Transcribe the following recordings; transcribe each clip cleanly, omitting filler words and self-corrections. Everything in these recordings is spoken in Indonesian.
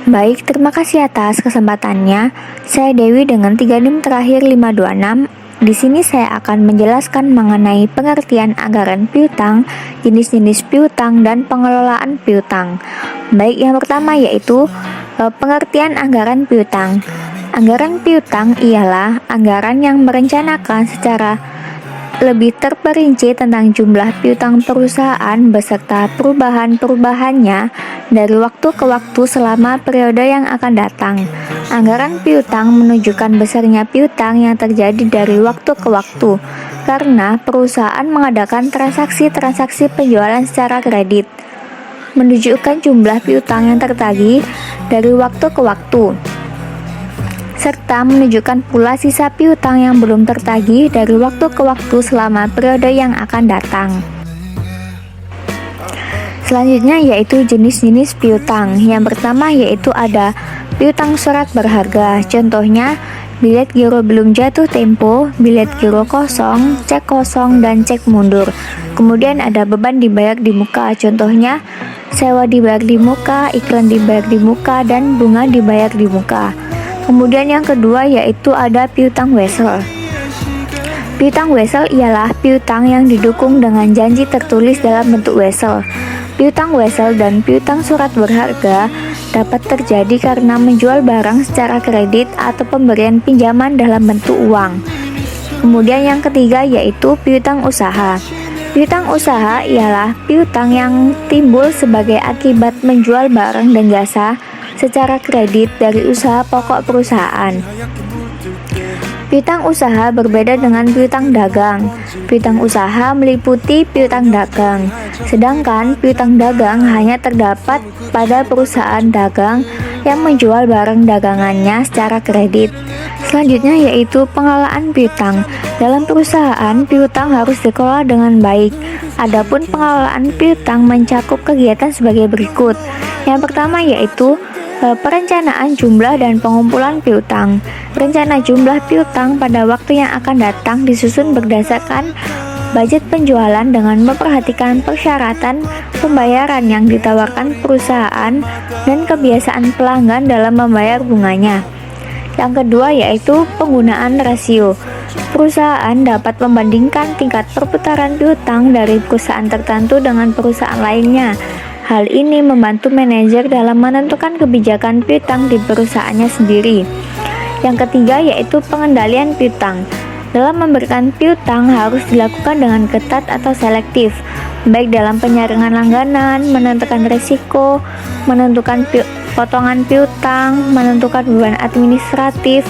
Baik, terima kasih atas kesempatannya. Saya Dewi dengan 3 NIM terakhir 526. Di sini saya akan menjelaskan mengenai pengertian anggaran piutang, jenis-jenis piutang, dan pengelolaan piutang. Baik, yang pertama yaitu pengertian anggaran piutang. Anggaran piutang ialah anggaran yang merencanakan secara lebih terperinci tentang jumlah piutang perusahaan beserta perubahan-perubahannya dari waktu ke waktu selama periode yang akan datang. Anggaran piutang menunjukkan besarnya piutang yang terjadi dari waktu ke waktu karena perusahaan mengadakan transaksi-transaksi penjualan secara kredit, menunjukkan jumlah piutang yang tertagih dari waktu ke waktu, serta menunjukkan pula sisa piutang yang belum tertagih dari waktu ke waktu selama periode yang akan datang. Selanjutnya yaitu jenis-jenis piutang. Yang pertama yaitu ada piutang surat berharga. Contohnya bilet giro belum jatuh tempo, bilet giro kosong, cek kosong, dan cek mundur. Kemudian ada beban dibayar di muka. Contohnya sewa dibayar di muka, iklan dibayar di muka, dan bunga dibayar di muka. Kemudian yang kedua yaitu ada piutang wesel. Piutang wesel ialah piutang yang didukung dengan janji tertulis dalam bentuk wesel. Piutang wesel dan piutang surat berharga dapat terjadi karena menjual barang secara kredit atau pemberian pinjaman dalam bentuk uang. Kemudian yang ketiga yaitu piutang usaha. Piutang usaha ialah piutang yang timbul sebagai akibat menjual barang dan jasa secara kredit dari usaha pokok perusahaan. Piutang usaha berbeda dengan piutang dagang. Piutang usaha meliputi piutang dagang, sedangkan piutang dagang hanya terdapat pada perusahaan dagang yang menjual barang dagangannya secara kredit. Selanjutnya yaitu pengelolaan piutang. Dalam perusahaan, piutang harus dikelola dengan baik. Adapun pengelolaan piutang mencakup kegiatan sebagai berikut. Yang pertama yaitu perencanaan jumlah dan pengumpulan piutang. Rencana jumlah piutang pada waktu yang akan datang disusun berdasarkan budget penjualan dengan memperhatikan persyaratan pembayaran yang ditawarkan perusahaan dan kebiasaan pelanggan dalam membayar bunganya. Yang kedua yaitu penggunaan rasio. Perusahaan dapat membandingkan tingkat perputaran piutang dari perusahaan tertentu dengan perusahaan lainnya. Hal ini membantu manajer dalam menentukan kebijakan piutang di perusahaannya sendiri. Yang ketiga yaitu pengendalian piutang. Dalam memberikan piutang harus dilakukan dengan ketat atau selektif, baik dalam penyaringan langganan, menentukan risiko, menentukan potongan piutang, menentukan beban administratif,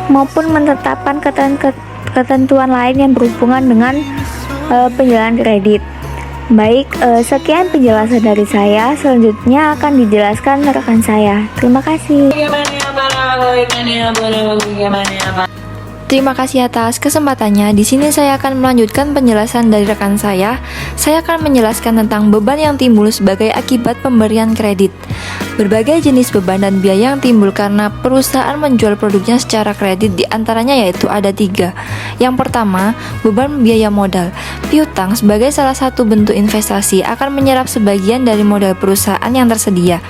maupun menetapkan ketentuan lain yang berhubungan dengan penjualan kredit. Baik, sekian penjelasan dari saya. Selanjutnya akan dijelaskan rekan saya. Terima kasih. Terima kasih atas kesempatannya. Di sini saya akan melanjutkan penjelasan dari rekan saya. Saya akan menjelaskan tentang beban yang timbul sebagai akibat pemberian kredit. Berbagai jenis beban dan biaya yang timbul karena perusahaan menjual produknya secara kredit diantaranya yaitu ada 3. Yang pertama, beban biaya modal. Piutang sebagai salah satu bentuk investasi akan menyerap sebagian dari modal perusahaan yang tersedia.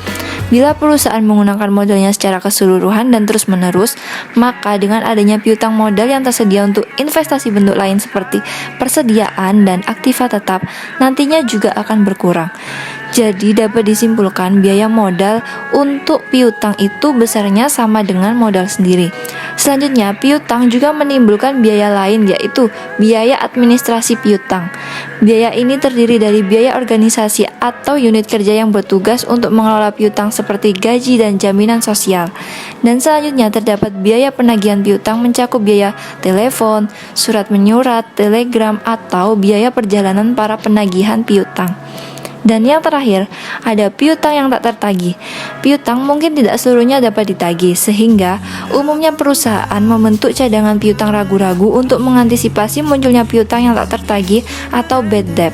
Bila perusahaan menggunakan modalnya secara keseluruhan dan terus-menerus, maka dengan adanya piutang modal yang tersedia untuk investasi bentuk lain seperti persediaan dan aktiva tetap, nantinya juga akan berkurang. Jadi dapat disimpulkan biaya modal untuk piutang itu besarnya sama dengan modal sendiri. Selanjutnya, piutang juga menimbulkan biaya lain yaitu biaya administrasi piutang. Biaya ini terdiri dari biaya organisasi atau unit kerja yang bertugas untuk mengelola piutang seperti gaji dan jaminan sosial. Dan selanjutnya terdapat biaya penagihan piutang mencakup biaya telepon, surat menyurat, telegram, atau biaya perjalanan para penagihan piutang. Dan yang terakhir, ada piutang yang tak tertagih. Piutang mungkin tidak seluruhnya dapat ditagih, sehingga umumnya perusahaan membentuk cadangan piutang ragu-ragu untuk mengantisipasi munculnya piutang yang tak tertagih atau bad debt.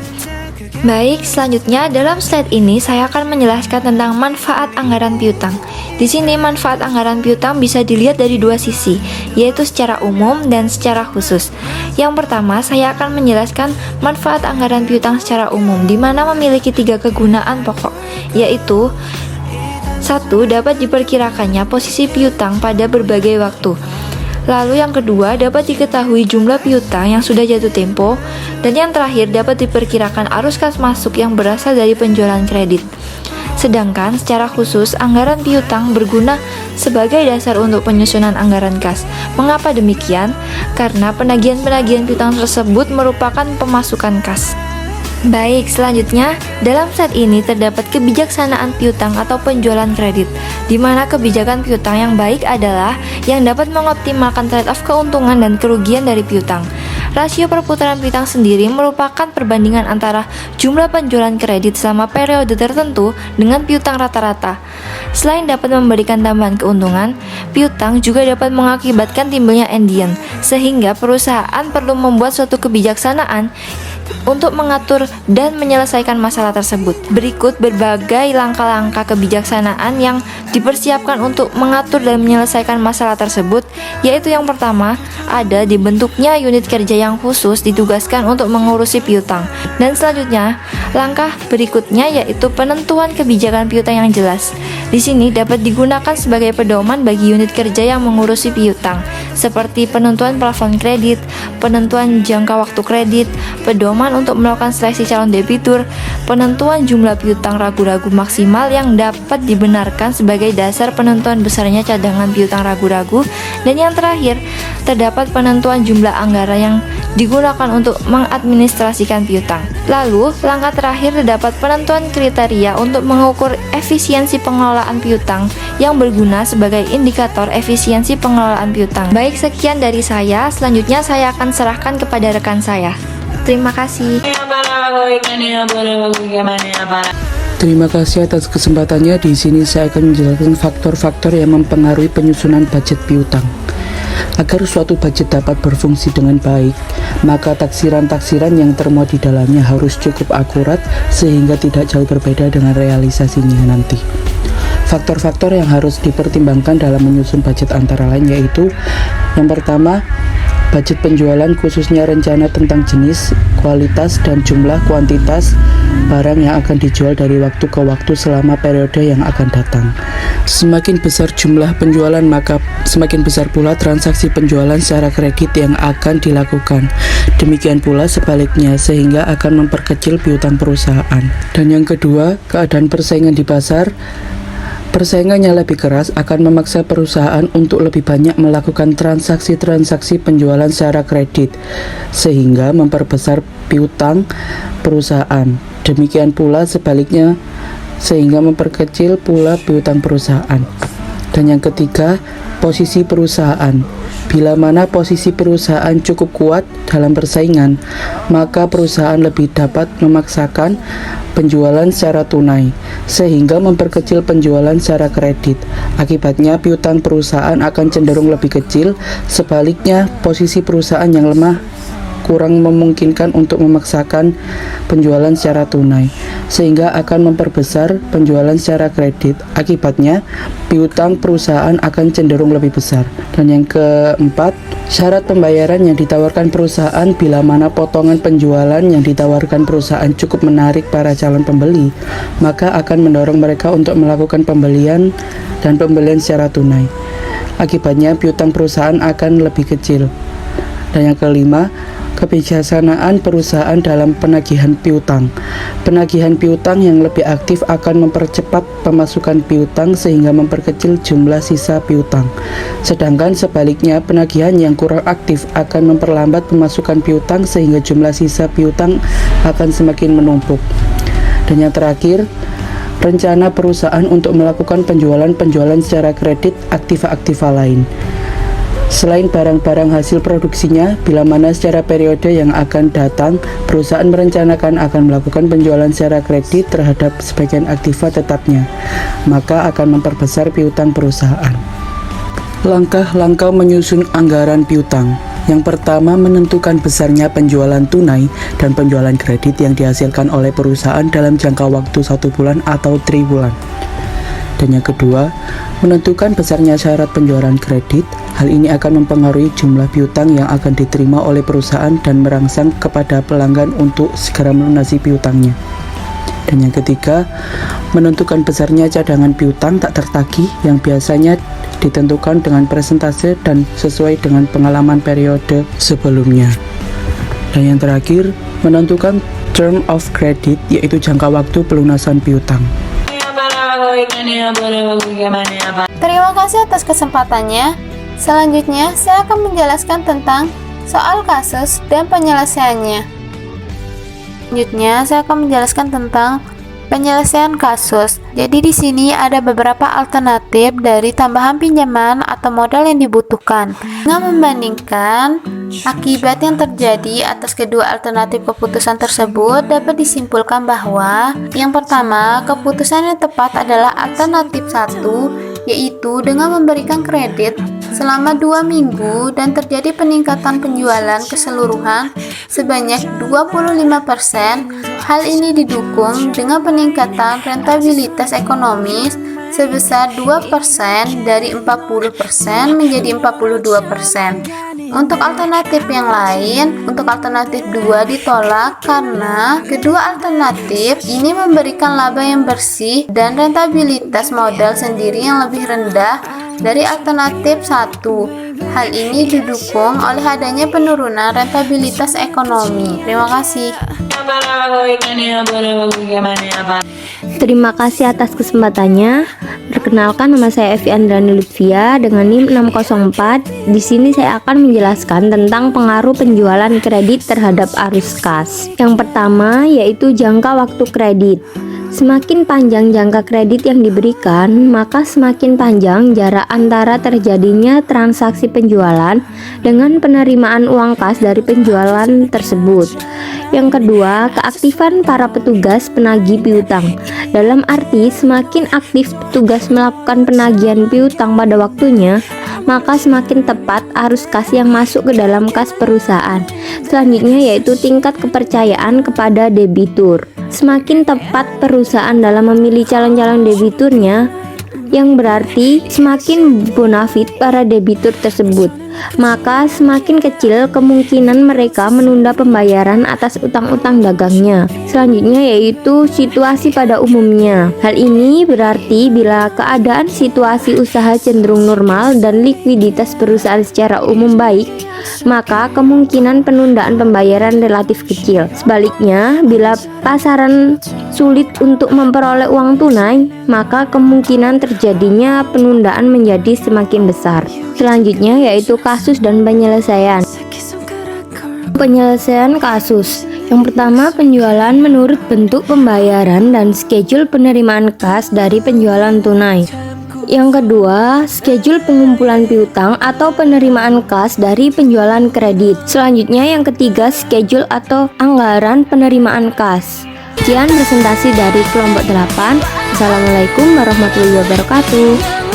Baik, selanjutnya dalam slide ini saya akan menjelaskan tentang manfaat anggaran piutang. Di sini manfaat anggaran piutang bisa dilihat dari dua sisi, yaitu secara umum dan secara khusus. Yang pertama, saya akan menjelaskan manfaat anggaran piutang secara umum, di mana memiliki 3 kegunaan pokok, yaitu Satu, dapat diperkirakannya posisi piutang pada berbagai waktu. Lalu yang kedua, dapat diketahui jumlah piutang yang sudah jatuh tempo. Dan yang terakhir, dapat diperkirakan arus kas masuk yang berasal dari penjualan kredit. Sedangkan secara khusus, anggaran piutang berguna sebagai dasar untuk penyusunan anggaran kas. Mengapa demikian? Karena penagihan-penagihan piutang tersebut merupakan pemasukan kas. Baik, selanjutnya, dalam set ini terdapat kebijaksanaan piutang atau penjualan kredit, di mana kebijakan piutang yang baik adalah yang dapat mengoptimalkan trade-off keuntungan dan kerugian dari piutang. Rasio perputaran piutang sendiri merupakan perbandingan antara jumlah penjualan kredit selama periode tertentu dengan piutang rata-rata. Selain dapat memberikan tambahan keuntungan, piutang juga dapat mengakibatkan timbulnya endien, sehingga perusahaan perlu membuat suatu kebijaksanaan untuk mengatur dan menyelesaikan masalah tersebut. Berikut berbagai langkah-langkah kebijaksanaan yang dipersiapkan untuk mengatur dan menyelesaikan masalah tersebut, yaitu yang pertama, ada dibentuknya unit kerja yang khusus ditugaskan untuk mengurusi piutang. Dan selanjutnya, langkah berikutnya yaitu penentuan kebijakan piutang yang jelas. Di sini dapat digunakan sebagai pedoman bagi unit kerja yang mengurusi piutang, seperti penentuan plafon kredit, penentuan jangka waktu kredit, pedoman untuk melakukan seleksi calon debitur, penentuan jumlah piutang ragu-ragu maksimal yang dapat dibenarkan sebagai dasar penentuan besarnya cadangan piutang ragu-ragu, dan yang terakhir, terdapat penentuan jumlah anggaran yang digunakan untuk mengadministrasikan piutang. Lalu, langkah terakhir terdapat penentuan kriteria untuk mengukur efisiensi pengelolaan piutang yang berguna sebagai indikator efisiensi pengelolaan piutang. Baik, sekian dari saya. Selanjutnya saya akan serahkan kepada rekan saya. Terima kasih. Terima kasih atas kesempatannya. Di sini saya akan menjelaskan faktor-faktor yang mempengaruhi penyusunan budget piutang. Agar suatu budget dapat berfungsi dengan baik, maka taksiran-taksiran yang termuat di dalamnya harus cukup akurat sehingga tidak jauh berbeda dengan realisasinya nanti. Faktor-faktor yang harus dipertimbangkan dalam menyusun budget antara lain yaitu yang pertama, budget penjualan khususnya rencana tentang jenis, kualitas, dan jumlah kuantitas barang yang akan dijual dari waktu ke waktu selama periode yang akan datang. Semakin besar jumlah penjualan, maka semakin besar pula transaksi penjualan secara kredit yang akan dilakukan. Demikian pula sebaliknya, sehingga akan memperkecil piutang perusahaan. Dan yang kedua, keadaan persaingan di pasar. Persaingan yang lebih keras akan memaksa perusahaan untuk lebih banyak melakukan transaksi-transaksi penjualan secara kredit, sehingga memperbesar piutang perusahaan. Demikian pula sebaliknya, sehingga memperkecil pula piutang perusahaan. Dan yang ketiga, posisi perusahaan. Bila mana posisi perusahaan cukup kuat dalam persaingan, maka perusahaan lebih dapat memaksakan penjualan secara tunai, sehingga memperkecil penjualan secara kredit. Akibatnya, piutang perusahaan akan cenderung lebih kecil. Sebaliknya, posisi perusahaan yang lemah kurang memungkinkan untuk memaksakan penjualan secara tunai, sehingga akan memperbesar penjualan secara kredit. Akibatnya, piutang perusahaan akan cenderung lebih besar. Dan yang keempat, syarat pembayaran yang ditawarkan perusahaan. Bila mana potongan penjualan yang ditawarkan perusahaan cukup menarik para calon pembeli, maka akan mendorong mereka untuk melakukan pembelian dan pembelian secara tunai. Akibatnya, piutang perusahaan akan lebih kecil. Dan yang kelima, kebijaksanaan perusahaan dalam penagihan piutang. Penagihan piutang yang lebih aktif akan mempercepat pemasukan piutang sehingga memperkecil jumlah sisa piutang. Sedangkan sebaliknya, penagihan yang kurang aktif akan memperlambat pemasukan piutang sehingga jumlah sisa piutang akan semakin menumpuk. Dan yang terakhir, rencana perusahaan untuk melakukan penjualan-penjualan secara kredit aktiva-aktiva lain. Selain barang-barang hasil produksinya, bila mana secara periode yang akan datang, perusahaan merencanakan akan melakukan penjualan secara kredit terhadap sebagian aktiva tetapnya, maka akan memperbesar piutang perusahaan. Langkah-langkah menyusun anggaran piutang. Yang pertama, menentukan besarnya penjualan tunai dan penjualan kredit yang dihasilkan oleh perusahaan dalam jangka waktu 1 bulan atau triwulan. Dan yang kedua, menentukan besarnya syarat penjualan kredit. Hal ini akan mempengaruhi jumlah piutang yang akan diterima oleh perusahaan dan merangsang kepada pelanggan untuk segera melunasi piutangnya. Dan yang ketiga, menentukan besarnya cadangan piutang tak tertagih yang biasanya ditentukan dengan persentase dan sesuai dengan pengalaman periode sebelumnya. Dan yang terakhir, menentukan term of credit, yaitu jangka waktu pelunasan piutang. Terima kasih atas kesempatannya. Selanjutnya, saya akan menjelaskan tentang soal kasus dan penyelesaiannya. Selanjutnya, saya akan menjelaskan tentang penyelesaian kasus. Jadi di sini ada beberapa alternatif dari tambahan pinjaman atau modal yang dibutuhkan. Dengan membandingkan akibat yang terjadi atas kedua alternatif keputusan tersebut, dapat disimpulkan bahwa yang pertama, keputusan yang tepat adalah alternatif 1, yaitu dengan memberikan kredit selama 2 minggu dan terjadi peningkatan penjualan keseluruhan sebanyak 25%. Hal ini didukung dengan peningkatan rentabilitas ekonomis sebesar 2% dari 40% menjadi 42%. Untuk alternatif yang lain, untuk alternatif 2 ditolak karena kedua alternatif ini memberikan laba yang bersih dan rentabilitas modal sendiri yang lebih rendah dari alternatif 1. Hal ini didukung oleh adanya penurunan rentabilitas ekonomi. Terima kasih. Terima kasih atas kesempatannya. Perkenalkan, nama saya Evi Andrani Lutfia dengan NIM 604. Di sini saya akan menjelaskan tentang pengaruh penjualan kredit terhadap arus kas. Yang pertama yaitu jangka waktu kredit. Semakin panjang jangka kredit yang diberikan, maka semakin panjang jarak antara terjadinya transaksi penjualan dengan penerimaan uang kas dari penjualan tersebut. Yang kedua, keaktifan para petugas penagih piutang. Dalam arti, semakin aktif petugas melakukan penagihan piutang pada waktunya, maka semakin tepat arus kas yang masuk ke dalam kas perusahaan. Selanjutnya yaitu tingkat kepercayaan kepada debitur. Semakin tepat perusahaan dalam memilih calon-calon debiturnya, yang berarti semakin bonafit para debitur tersebut, maka semakin kecil kemungkinan mereka menunda pembayaran atas utang-utang dagangnya. Selanjutnya yaitu situasi pada umumnya. Hal ini berarti bila keadaan situasi usaha cenderung normal dan likuiditas perusahaan secara umum baik, maka kemungkinan penundaan pembayaran relatif kecil. Sebaliknya, bila pasaran sulit untuk memperoleh uang tunai, maka kemungkinan terjadinya penundaan menjadi semakin besar. Selanjutnya yaitu kasus dan penyelesaian. Penyelesaian kasus. Yang pertama, penjualan menurut bentuk pembayaran dan schedule penerimaan kas dari penjualan tunai. Yang kedua, schedule pengumpulan piutang atau penerimaan kas dari penjualan kredit. Selanjutnya yang ketiga, schedule atau anggaran penerimaan kas. Sekian presentasi dari kelompok 8. Assalamualaikum warahmatullahi wabarakatuh.